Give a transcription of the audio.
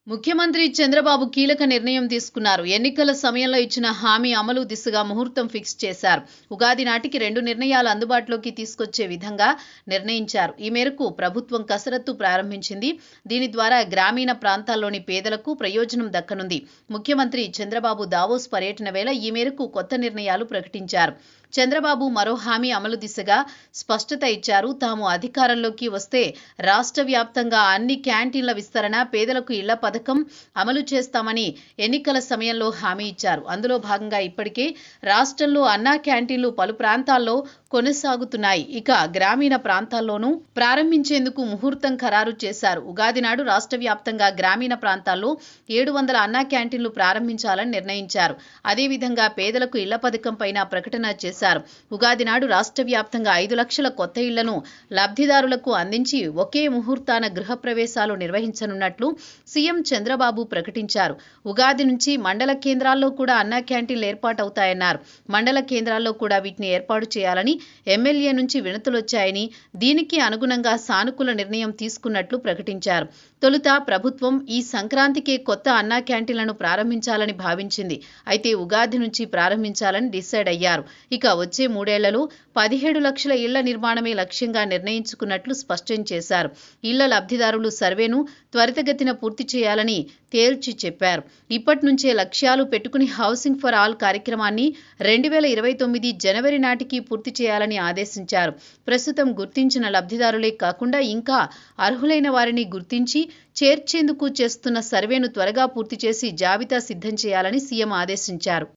ముఖ్యమంత్రి చంద్రబాబు కీలక నిర్ణయం తీసుకున్నారు. ఎన్నికల సమయంలో ఇచ్చిన హామీ అమలు దిశగా ముహూర్తం ఫిక్స్ చేశారు. ఉగాది నాటికి 2 నిర్ణయాలు అందుబాటులోకి తీసుకొచ్చే విధంగా నిర్ణయించారు. ఈ మేరకు ప్రభుత్వం కసరత్తు ప్రారంభించింది. దీని ద్వారా గ్రామీణ ప్రాంతాల్లోని పేదలకు ప్రయోజనం దక్కనుంది. ముఖ్యమంత్రి చంద్రబాబు దావోస్ పర్యటన వేళ ఈ మేరకు కొత్త నిర్ణయాలు ప్రకటించారు. చంద్రబాబు మరో హామీ అమలు దిశగా స్పష్టత ఇచ్చారు. తాము అధికారంలోకి వస్తే రాష్ట్ర వ్యాప్తంగా అన్ని క్యాంటీన్ల విస్తరణ, పేదలకు ఇళ్ల పథకం అమలు చేస్తామని ఎన్నికల సమయంలో హామీ ఇచ్చారు. అందులో భాగంగా ఇప్పటికే రాష్ట్రంలో అన్నా క్యాంటీన్లు పలు ప్రాంతాల్లో కొనసాగుతున్నాయి. ఇక గ్రామీణ ప్రాంతాల్లోనూ ప్రారంభించేందుకు ముహూర్తం ఖరారు చేశారు. ఉగాది నాడు రాష్ట్ర వ్యాప్తంగా గ్రామీణ ప్రాంతాల్లో 700 అన్నా క్యాంటీన్లు ప్రారంభించాలని నిర్ణయించారు. అదేవిధంగా పేదలకు ఇళ్ల పథకం పైన ప్రకటన చేశారు. ఉగాది నాడు రాష్ట్ర వ్యాప్తంగా 5 లక్షల కొత్త ఇళ్లను లబ్ధిదారులకు అందించి ఒకే ముహూర్తాన గృహప్రవేశాలు నిర్వహించనున్నట్లు సీఎం చంద్రబాబు ప్రకటించారు. ఉగాది నుంచి మండల కేంద్రాల్లో కూడా అన్నా క్యాంటీన్లు ఏర్పాటవుతాయన్నారు. మండల కేంద్రాల్లో కూడా వీటిని ఏర్పాటు చేయాలని ఎమ్మెల్యే నుంచి వినతులొచ్చాయని, దీనికి అనుగుణంగా సానుకూల నిర్ణయం తీసుకున్నట్లు ప్రకటించారు. తొలుత ప్రభుత్వం ఈ సంక్రాంతికే కొత్త అన్నా క్యాంటీన్లను ప్రారంభించాలని భావించింది. అయితే ఉగాది నుంచి ప్రారంభించాలని డిసైడ్ అయ్యారు. ఇక వచ్చే 3 ఏళ్లలో 17 లక్షల ఇళ్ల నిర్మాణమే లక్ష్యంగా నిర్ణయించుకున్నట్లు స్పష్టం చేశారు. ఇళ్ల లబ్ధిదారులు సర్వేను త్వరితగతిన పూర్తి చేయాలని తేల్చి చెప్పారు. ఇప్పటి నుంచే లక్ష్యాలు పెట్టుకుని హౌసింగ్ ఫర్ ఆల్ కార్యక్రమాన్ని 2029 జనవరి నాటికి పూర్తి చేయాలని ఆదేశించారు. ప్రస్తుతం గుర్తించిన లబ్ధిదారులే కాకుండా ఇంకా అర్హులైన వారిని గుర్తించి చేర్చేందుకు చేస్తున్న సర్వేను త్వరగా పూర్తి చేసి జాబితా సిద్ధం చేయాలని సీఎం ఆదేశించారు.